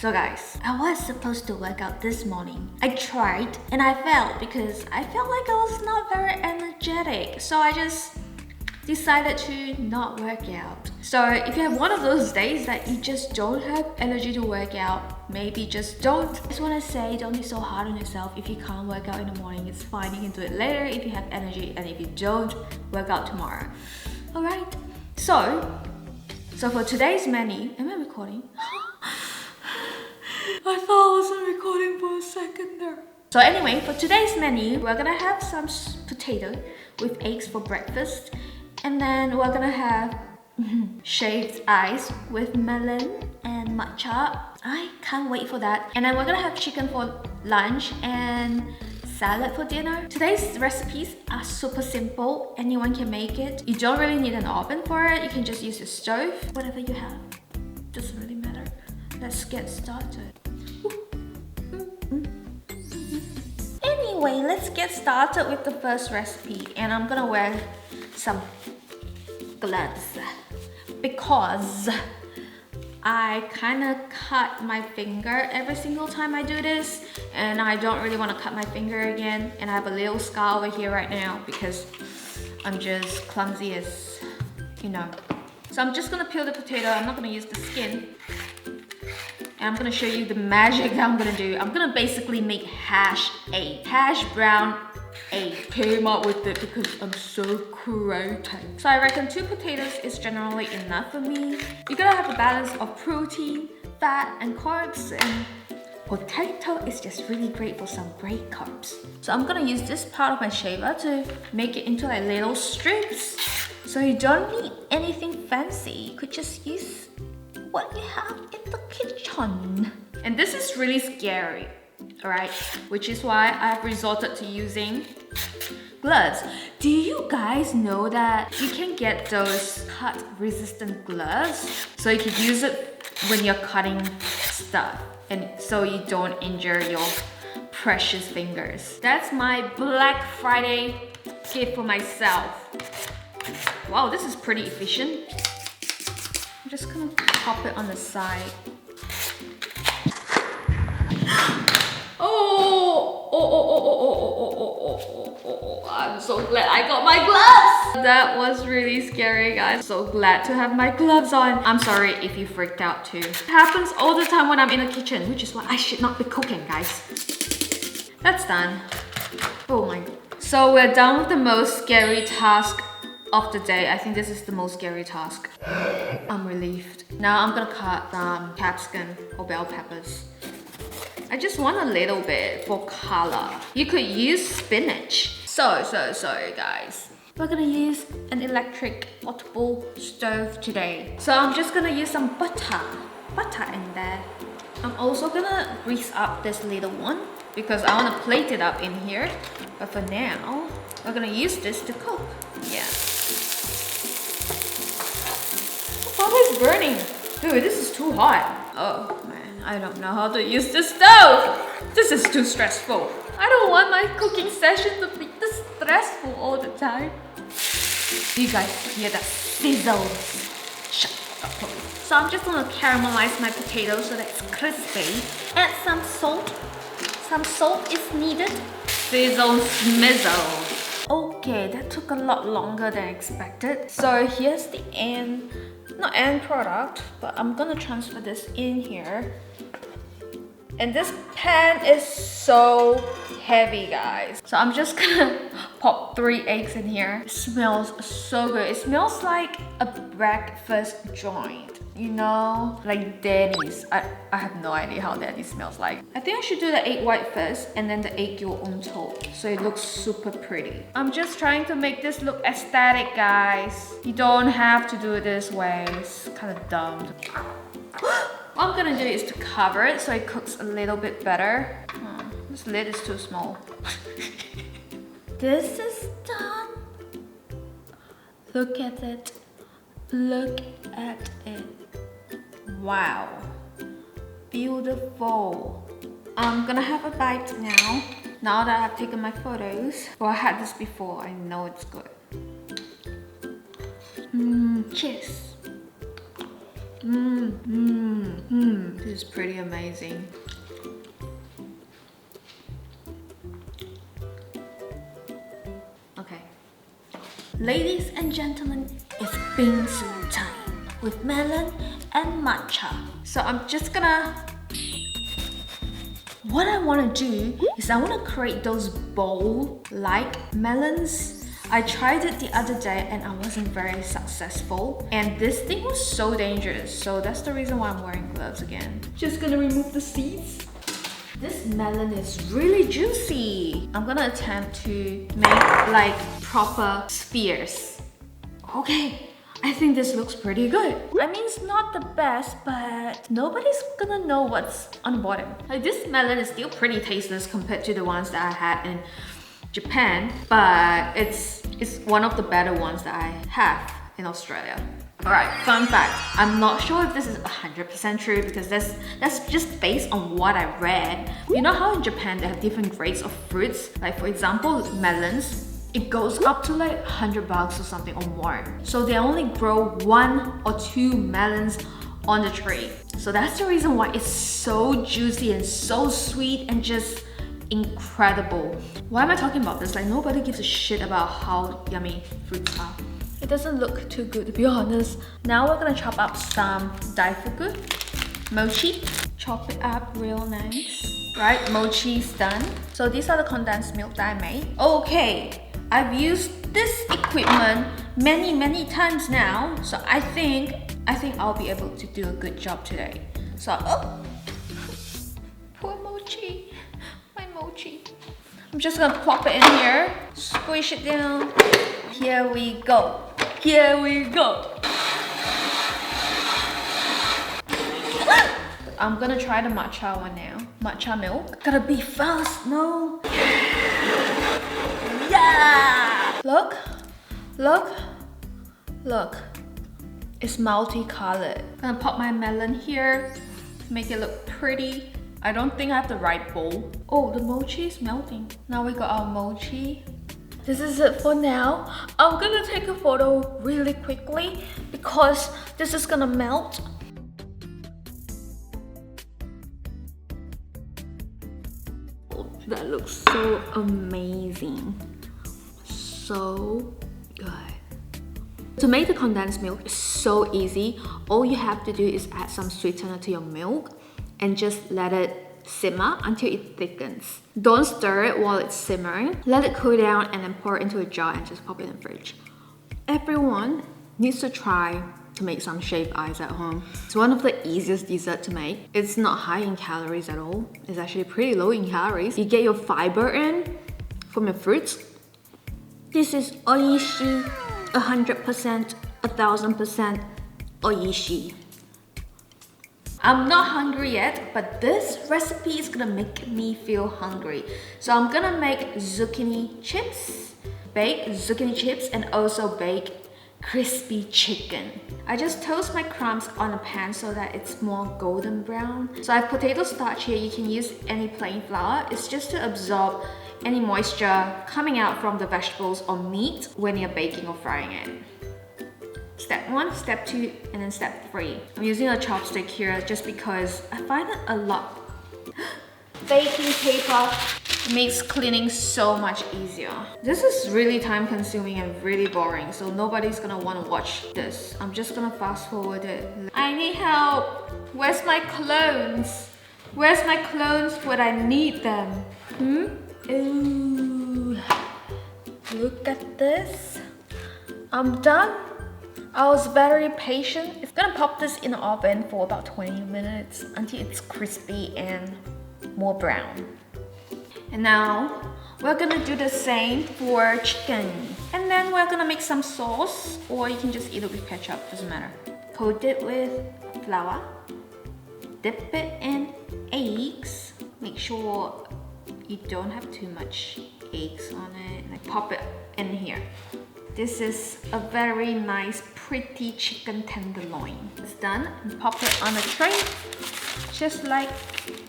So guys, I was supposed to work out this morning. I tried and I failed because I felt like I was not very energetic. So I just decided to not work out. So if you have one of those days that you just don't have energy to work out, maybe just don't. I just want to say, don't be so hard on yourself. If you can't work out in the morning, it's fine. You can do it later if you have energy, and if you don't, work out tomorrow. Alright, so for today's menu, am I recording? I thought I wasn't recording for a second there. So anyway, for today's menu, we're gonna have some potato with eggs for breakfast. And then we're gonna have shaved ice with melon and matcha. I can't wait for that. And then we're gonna have chicken for lunch and salad for dinner. Today's recipes are super simple. Anyone can make it. You don't really need an oven for it. You can just use your stove. Whatever you have, doesn't really matter. Let's get started. Anyway, let's get started with the first recipe. And I'm gonna wear some gloves because I kind of cut my finger every single time I do this, and I don't really want to cut my finger again, and I have a little scar over here right now because I'm just clumsy as you know. So I'm just gonna peel the potato. I'm not gonna use the skin, and I'm gonna show you the magic that I'm gonna do. I'm gonna basically make hash brown egg. Came up with it because I'm so creative. So I reckon 2 potatoes is generally enough for me. You gotta have a balance of protein, fat, and carbs, and potato is just really great for some great carbs. So I'm gonna use this part of my shaver to make it into like little strips. So you don't need anything fancy. You could just use what you have in the kitchen. And this is really scary. Alright, which is why I've resorted to using gloves. Do you guys know that you can get those cut resistant gloves? So you can use it when you're cutting stuff, and so you don't injure your precious fingers. That's my Black Friday gift for myself. Wow, this is pretty efficient. I'm just gonna pop it on the side. I'm so glad I got my gloves! That was really scary, guys. So glad to have my gloves on. I'm sorry if you freaked out too. It happens all the time when I'm in the kitchen, which is why I should not be cooking, guys. That's done. Oh my god. So we're done with the most scary task of the day. I think this is the most scary task. I'm relieved. Now I'm gonna cut capsicum or bell peppers. I just want a little bit for color. You could use spinach. So guys, we're gonna use an electric portable stove today. So I'm just gonna use some butter in there. I'm also gonna grease up this little one because I wanna plate it up in here. But for now, we're gonna use this to cook. Yeah. Oh, it's burning. Dude, this is too hot. Oh man. I don't know how to use the stove. This is too stressful. I don't want my cooking session to be this stressful all the time. You guys hear that sizzles? Shut up, please. So I'm just gonna caramelize my potatoes so that it's crispy. Add some salt. Some salt is needed. Sizzle smizzle. Okay, that took a lot longer than expected. So here's the not end product, but I'm gonna transfer this in here. And this pan is so heavy, guys. So I'm just gonna pop 3 eggs in here. It smells so good. It smells like a breakfast joint, you know? Like Denny's. I have no idea how Denny's smells like. I think I should do the egg white first and then the egg yolk on top, so it looks super pretty. I'm just trying to make this look aesthetic, guys. You don't have to do it this way. It's kind of dumb. What I'm gonna do is to cover it so it cooks a little bit better. This lid is too small. This is done. Look at it. Look at it. Wow. Beautiful. I'm gonna have a bite now. Now that I've taken my photos. Well, I had this before. I know it's good. Cheers. This is pretty amazing. Okay. Ladies and gentlemen, it's bingsu time with melon and matcha. So I'm just gonna... What I want to do is I want to create those bowl-like melons. I tried it the other day and I wasn't very successful. And this thing was so dangerous. So that's the reason why I'm wearing gloves again. Just gonna remove the seeds. This melon is really juicy. I'm gonna attempt to make like proper spheres. Okay. I think this looks pretty good. I mean, it's not the best, but nobody's gonna know what's on the bottom. Like, this melon is still pretty tasteless compared to the ones that I had in Japan, but it's one of the better ones that I have in Australia. Alright, fun fact. I'm not sure if this is 100% true because that's just based on what I read. You know how in Japan they have different grades of fruits? Like, for example, melons. It goes up to like $100 or something or more. So they only grow 1 or 2 melons on the tree. So that's the reason why it's so juicy and so sweet and just incredible. Why am I talking about this? Like, nobody gives a shit about how yummy fruits are. It doesn't look too good, to be honest. Now we're gonna chop up some daifuku, mochi. Chop it up real nice. Right, mochi's done. So these are the condensed milk that I made. Okay. I've used this equipment many times now, so I think I'll be able to do a good job today. So, oh, poor mochi, my mochi. I'm just gonna plop it in here, squish it down. Here we go. Here we go. I'm gonna try the matcha one now. Matcha milk. Gotta be fast, no? Yeah! Look, look, look. It's multicolored. I'm gonna pop my melon here, make it look pretty. I don't think I have the right bowl. Oh, the mochi is melting. Now we got our mochi. This is it for now. I'm gonna take a photo really quickly because this is gonna melt. Oh, that looks so amazing. So good. To make the condensed milk is so easy. All you have to do is add some sweetener to your milk and just let it simmer until it thickens. Don't stir it while it's simmering. Let it cool down and then pour it into a jar and just pop it in the fridge. Everyone needs to try to make some shaved ice at home. It's one of the easiest desserts to make. It's not high in calories at all. It's actually pretty low in calories. You get your fiber in from your fruits. This is oishi, 100%, 1000% oishi. I'm not hungry yet, but this recipe is gonna make me feel hungry. So I'm gonna make zucchini chips, bake zucchini chips, and also bake crispy chicken. I just toast my crumbs on a pan so that it's more golden brown. So I have potato starch here. You can use any plain flour. It's just to absorb any moisture coming out from the vegetables or meat when you're baking or frying it. Step 1, step 2, and then step 3. I'm using a chopstick here just because I find it a lot. Baking paper makes cleaning so much easier. This is really time consuming and really boring, so nobody's gonna want to watch this. I'm just gonna fast forward it. I need help. Where's my clones? Where's my clones when I need them? Ooh, look at this. I'm done. I was very patient. It's gonna pop this in the oven for about 20 minutes until it's crispy and more brown. And now we're gonna do the same for chicken. And then we're gonna make some sauce, or you can just eat it with ketchup, doesn't matter. Coat it with flour. Dip it in eggs. Make sure you don't have too much eggs on it. Like, pop it in here. This is a very nice, pretty chicken tenderloin. It's done. And pop it on a tray, just like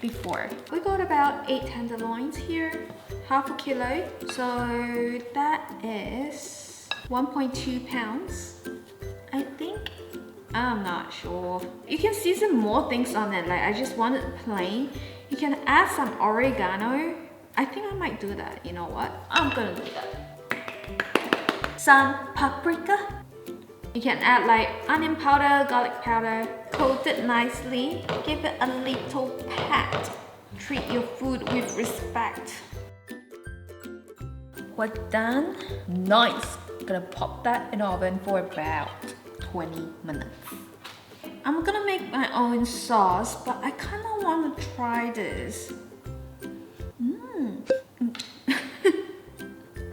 before. We got about 8 tenderloins here, half a kilo. So that is 1.2 pounds, I think. I'm not sure. You can season more things on it. Like I just want it plain. You can add some oregano. I think I might do that. You know what? I'm gonna do that. Some paprika. You can add like onion powder, garlic powder. Coat it nicely. Give it a little pat. Treat your food with respect. We're done. Nice. Gonna pop that in the oven for about 20 minutes. I'm gonna make my own sauce, but I kind of want to try this.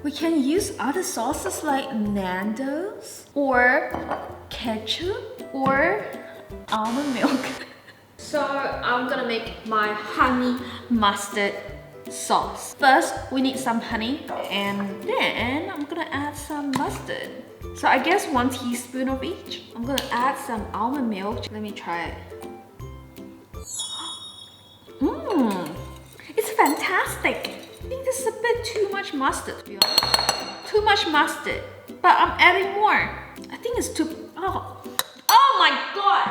We can use other sauces like Nando's or ketchup or almond milk. So I'm gonna make my honey mustard sauce. First, we need some honey and then I'm gonna add some mustard. So I guess 1 teaspoon of each. I'm gonna add some almond milk. Let me try it. It's fantastic. I think this is a bit too much mustard, to be honest. Too much mustard, but I'm adding more. I think it's too, oh my God.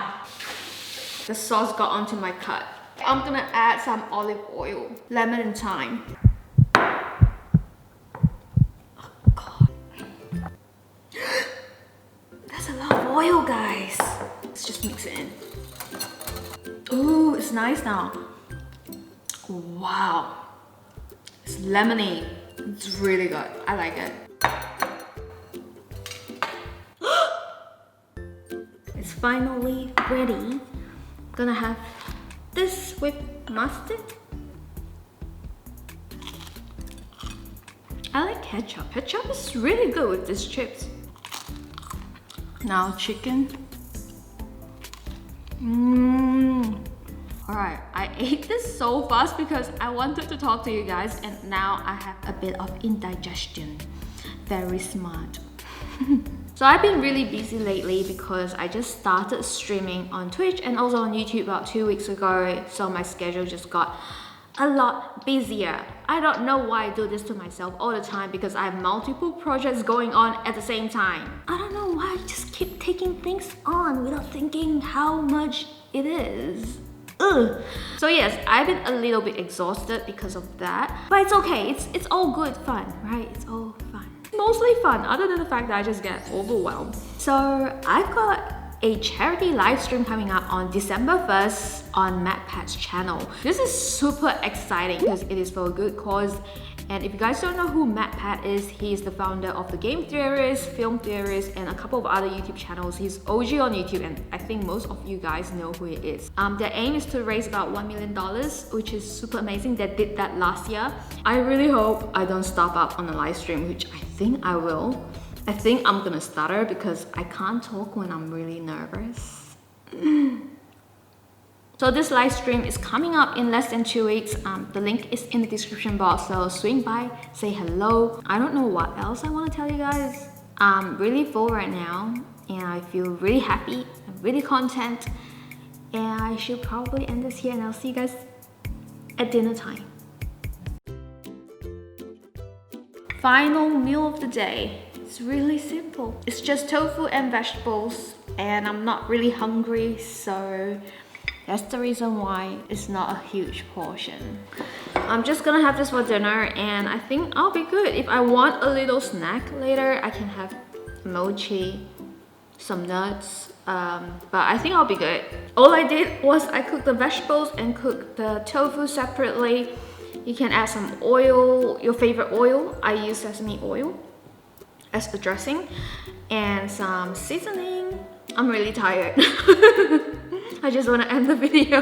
The sauce got onto my cut. I'm gonna add some olive oil, lemon and thyme. Oh God. That's a lot of oil, guys. Let's just mix it in. Ooh, it's nice now. Wow. It's lemony. It's really good. I like it. It's finally ready. I'm gonna have this with mustard. I like ketchup. Ketchup is really good with these chips. Now chicken. Alright, I ate this so fast because I wanted to talk to you guys and now I have a bit of indigestion. Very smart. So I've been really busy lately because I just started streaming on Twitch and also on YouTube about 2 weeks ago. So my schedule just got a lot busier. I don't know why I do this to myself all the time because I have multiple projects going on at the same time. I don't know why I just keep taking things on without thinking how much it is. Ugh. So yes, I've been a little bit exhausted because of that. But it's okay, it's all good fun, right? It's all fun. Mostly fun, other than the fact that I just get overwhelmed. So I've got a charity live stream coming up on December 1st on MatPat's channel. This is super exciting because it is for a good cause. And if you guys don't know who MatPat is, he is the founder of The Game Theorist, Film Theorist, and a couple of other YouTube channels. He's OG on YouTube and I think most of you guys know who he is. Their aim is to raise about $1 million, which is super amazing. They did that last year. I really hope I don't stop up on the live stream, which I think I will. I think I'm gonna stutter because I can't talk when I'm really nervous. So this live stream is coming up in less than 2 weeks. The link is in the description box, so swing by, say hello. I don't know what else I want to tell you guys. I'm really full right now and I feel really happy and really content. And I should probably end this here and I'll see you guys at dinner time. Final meal of the day. It's really simple. It's just tofu and vegetables and I'm not really hungry, so that's the reason why it's not a huge portion. I'm just gonna have this for dinner and I think I'll be good. If I want a little snack later, I can have mochi, some nuts, but I think I'll be good. All I did was I cooked the vegetables and cooked the tofu separately. You can add some oil, your favorite oil. I use sesame oil as the dressing and some seasoning. I'm really tired. I just want to end the video.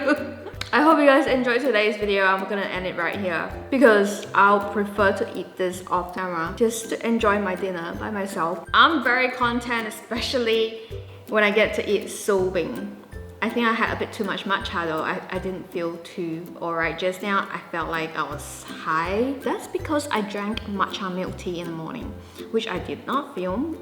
I hope you guys enjoyed today's video. I'm gonna end it right here because I'll prefer to eat this off camera just to enjoy my dinner by myself. I'm very content, especially when I get to eat sobing. I think I had a bit too much matcha though. I didn't feel too alright just now. I felt like I was high. That's because I drank matcha milk tea in the morning, which I did not film.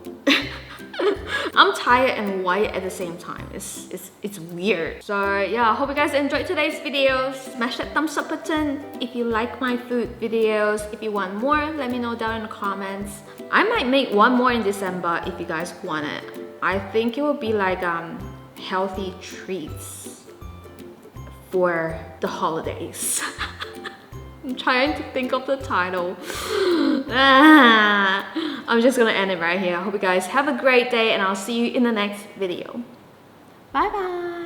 I'm tired and white at the same time. It's weird. So yeah, I hope you guys enjoyed today's video. Smash that thumbs up button if you like my food videos. If you want more, let me know down in the comments. I might make one more in December if you guys want it. I think it will be like healthy treats for the holidays. I'm trying to think of the title. I'm just gonna end it right here. I hope you guys have a great day and I'll see you in the next video. Bye bye.